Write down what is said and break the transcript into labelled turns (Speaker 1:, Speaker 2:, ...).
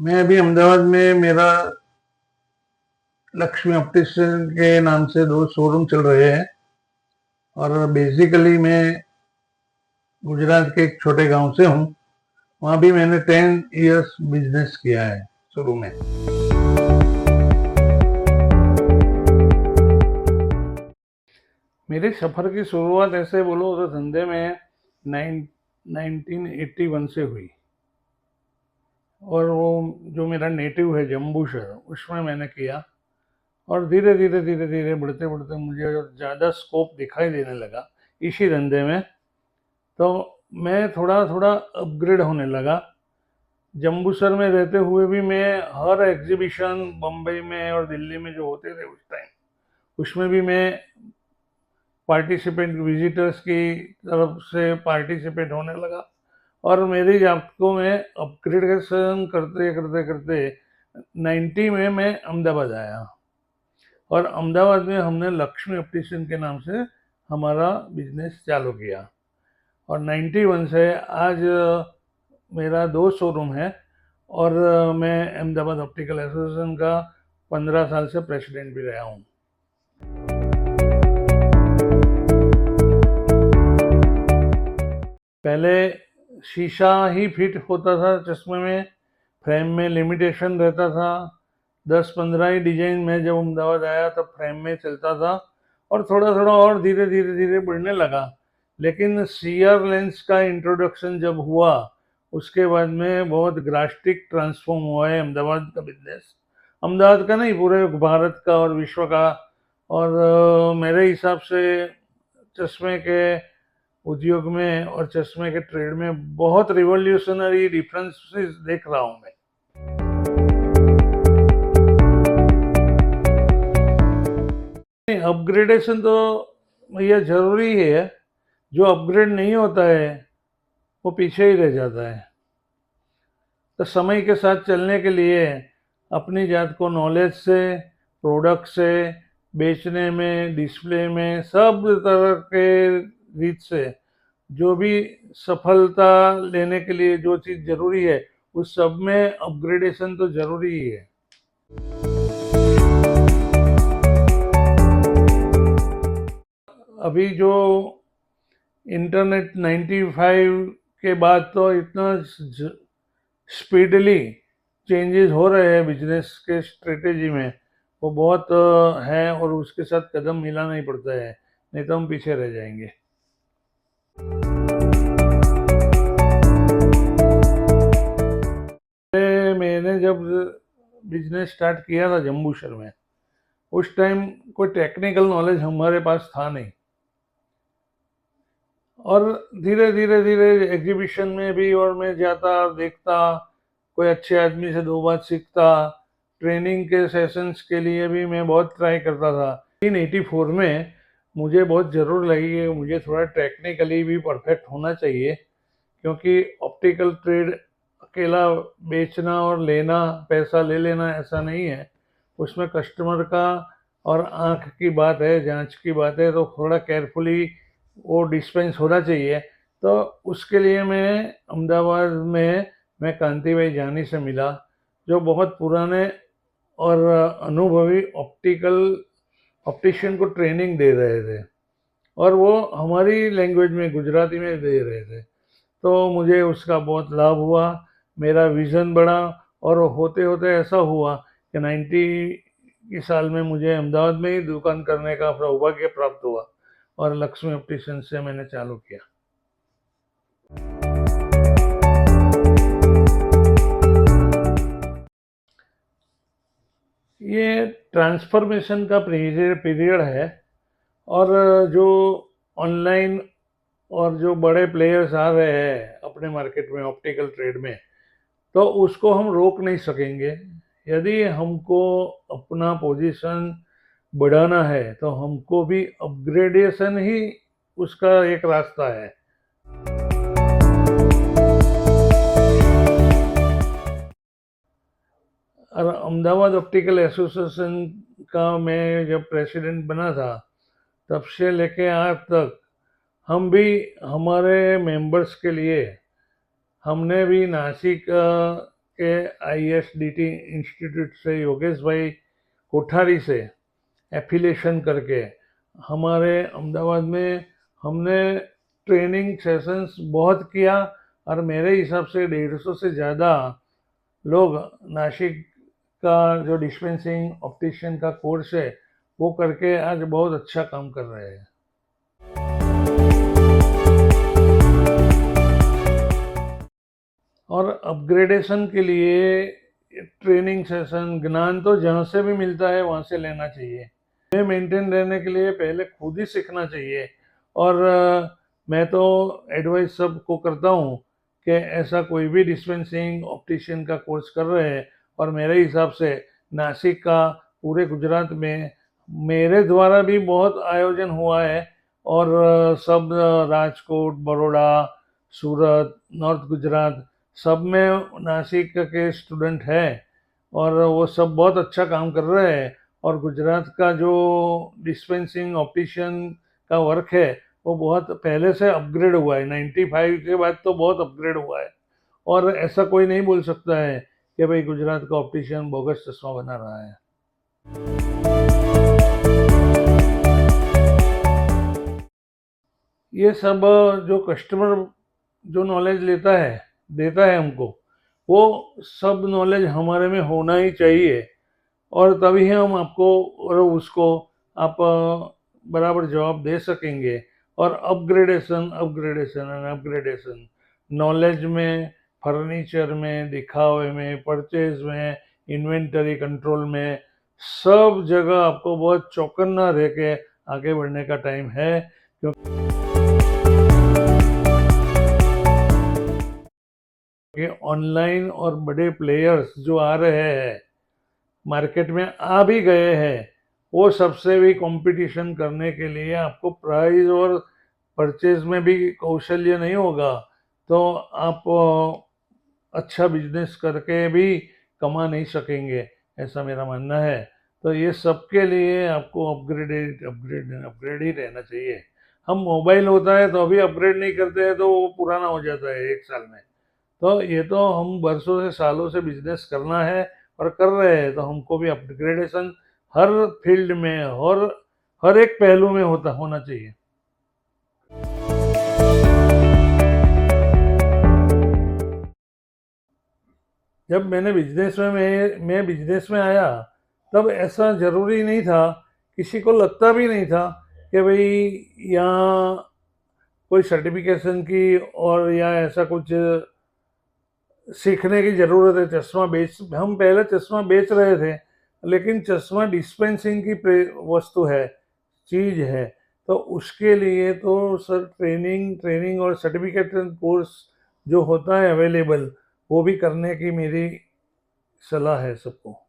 Speaker 1: मैं अभी अहमदाबाद में मेरा लक्ष्मी ऑप्टिशियन के नाम से 2 शोरूम चल रहे हैं और बेसिकली मैं गुजरात के एक छोटे गांव से हूँ। वहाँ भी मैंने 10 इयर्स बिजनेस किया है शुरू में। मेरे सफ़र की शुरुआत ऐसे बोलो तो धंधे में 1981 से हुई और वो जो मेरा नेटिव है जम्बूसर, उसमें मैंने किया और धीरे धीरे बढ़ते बढ़ते मुझे ज़्यादा स्कोप दिखाई देने लगा इसी धंधे में, तो मैं थोड़ा थोड़ा अपग्रेड होने लगा। जम्बूसर में रहते हुए भी मैं हर एग्जीबिशन बम्बई में और दिल्ली में जो होते थे उस टाइम, उसमें भी मैं पार्टिसिपेंट विजिटर्स की तरफ से पार्टिसिपेट होने लगा और मेरी आपको में अपग्रेडेशन करते करते करते 90 में मैं अहमदाबाद आया और अहमदाबाद में हमने लक्ष्मी ऑप्टिशियन के नाम से हमारा बिजनेस चालू किया और 91 से आज मेरा 2 शोरूम है और मैं अहमदाबाद ऑप्टिकल एसोसिएशन का 15 साल से प्रेसिडेंट भी रहा हूँ। पहले शीशा ही फिट होता था चश्मे में, फ्रेम में लिमिटेशन रहता था। 10-15 ही डिजाइन में जब अहमदाबाद आया तब फ्रेम में चलता था और थोड़ा थोड़ा और धीरे धीरे धीरे बढ़ने लगा। लेकिन सीआर लेंस का इंट्रोडक्शन जब हुआ उसके बाद में बहुत ड्रास्टिक ट्रांसफॉर्म हुआ है अहमदाबाद का बिजनेस। अहमदाबाद का नहीं, पूरे भारत का और विश्व का। और मेरे हिसाब से चश्मे के उद्योग में और चश्मे के ट्रेड में बहुत रिवोल्यूशनरी डिफरेंसेस देख रहा हूँ मैं। अपग्रेडेशन तो भैया जरूरी है, जो अपग्रेड नहीं होता है वो पीछे ही रह जाता है। तो समय के साथ चलने के लिए अपनी जात को नॉलेज से, प्रोडक्ट से, बेचने में, डिस्प्ले में, सब तरह के रीत से जो भी सफलता लेने के लिए जो चीज़ जरूरी है उस सब में अपग्रेडेशन तो जरूरी ही है। अभी जो इंटरनेट 95 के बाद तो इतना स्पीडली चेंजेस हो रहे हैं बिजनेस के स्ट्रेटेजी में, वो बहुत है और उसके साथ कदम मिलाना ही पड़ता है, नहीं तो हम पीछे रह जाएंगे। मैंने जब बिजनेस स्टार्ट किया था जम्बूसर में, उस टाइम कोई टेक्निकल नॉलेज हमारे पास था नहीं और धीरे धीरे धीरे एग्जीबिशन में भी और मैं जाता देखता, कोई अच्छे आदमी से 2 बात सीखता, ट्रेनिंग के सेशंस के लिए भी मैं बहुत ट्राई करता था। 1984 में मुझे बहुत ज़रूर लगी कि मुझे थोड़ा टेक्निकली भी परफेक्ट होना चाहिए, क्योंकि ऑप्टिकल ट्रेड अकेला बेचना और लेना, पैसा ले लेना ऐसा नहीं है, उसमें कस्टमर का और आँख की बात है, जांच की बात है, तो थोड़ा केयरफुली वो डिस्पेंस होना चाहिए। तो उसके लिए मैं अहमदाबाद में मैं कांति भाई जानी से मिला, जो बहुत पुराने और अनुभवी ऑप्टिशियन को ट्रेनिंग दे रहे थे और वो हमारी लैंग्वेज में गुजराती में दे रहे थे। तो मुझे उसका बहुत लाभ हुआ, मेरा विज़न बढ़ा और होते होते ऐसा हुआ कि 90 की साल में मुझे अहमदाबाद में ही दुकान करने का सौभाग्य प्राप्त हुआ और लक्ष्मी ऑप्टिशियन से मैंने चालू किया। ये ट्रांसफॉर्मेशन का पीरियड है और जो ऑनलाइन और जो बड़े प्लेयर्स आ रहे हैं अपने मार्केट में ऑप्टिकल ट्रेड में, तो उसको हम रोक नहीं सकेंगे। यदि हमको अपना पोजीशन बढ़ाना है तो हमको भी अपग्रेडेशन ही उसका एक रास्ता है। और अहमदाबाद ऑप्टिकल एसोसिएशन का मैं जब प्रेसिडेंट बना था तब से लेके आज तक हम भी हमारे मेंबर्स के लिए हमने भी नासिक के ISDT इंस्टीट्यूट से योगेश भाई कोठारी से एफिलिएशन करके हमारे अहमदाबाद में हमने ट्रेनिंग सेशंस बहुत किया, और मेरे हिसाब से 150 से ज़्यादा लोग नासिक का जो डिस्पेंसिंग ऑप्टिशियन का कोर्स है वो करके आज बहुत अच्छा काम कर रहे हैं। और अपग्रेडेशन के लिए ट्रेनिंग सेशन, ज्ञान तो जहाँ से भी मिलता है वहाँ से लेना चाहिए। मैं मेंटेन रहने के लिए पहले खुद ही सीखना चाहिए। और मैं तो एडवाइस सबको करता हूँ कि ऐसा कोई भी डिस्पेंसिंग ऑप्टिशियन का कोर्स कर रहे हैं, और मेरे हिसाब से नासिक का पूरे गुजरात में मेरे द्वारा भी बहुत आयोजन हुआ है, और सब राजकोट, बड़ौदा, सूरत, नॉर्थ गुजरात सब में नासिक के स्टूडेंट हैं, और वो सब बहुत अच्छा काम कर रहे हैं। और गुजरात का जो डिस्पेंसिंग ऑप्टिशियन का वर्क है वो बहुत पहले से अपग्रेड हुआ है। 95 के बाद तो बहुत अपग्रेड हुआ है, और ऐसा कोई नहीं बोल सकता है कि भाई गुजरात का ऑप्टिशियन बोगस चश्मा बना रहा है। ये सब जो कस्टमर जो नॉलेज देता है हमको, वो सब नॉलेज हमारे में होना ही चाहिए, और तभी हम आपको और उसको आप बराबर जवाब दे सकेंगे। और upgradation upgradation and upgradation, knowledge में, फर्नीचर में, दिखावे में, परचेज में, इन्वेंटरी कंट्रोल में, सब जगह आपको बहुत चौकन्ना रह के आगे बढ़ने का टाइम है। क्योंकि ऑनलाइन और बड़े प्लेयर्स जो आ रहे हैं मार्केट में, आ भी गए हैं, वो सबसे भी कंपटीशन करने के लिए आपको प्राइस और परचेज में भी कौशल्य नहीं होगा तो आप अच्छा बिजनेस करके भी कमा नहीं सकेंगे, ऐसा मेरा मानना है। तो ये सबके लिए आपको अपग्रेड ही रहना चाहिए। हम मोबाइल होता है तो अभी अपग्रेड नहीं करते हैं तो वो पुराना हो जाता है 1 साल में। तो ये तो हम बरसों से सालों से बिजनेस करना है और कर रहे हैं, तो हमको भी अपग्रेडेशन हर फील्ड में और हर एक पहलू में होना चाहिए। जब मैं बिजनेस में आया तब ऐसा ज़रूरी नहीं था, किसी को लगता भी नहीं था कि भाई यहाँ कोई सर्टिफिकेशन की और या ऐसा कुछ सीखने की ज़रूरत है। हम पहले चश्मा बेच रहे थे, लेकिन चश्मा डिस्पेंसिंग की वस्तु है, चीज़ है, तो उसके लिए तो सर ट्रेनिंग और सर्टिफिकेशन कोर्स जो होता है अवेलेबल, वो भी करने की मेरी सलाह है सबको।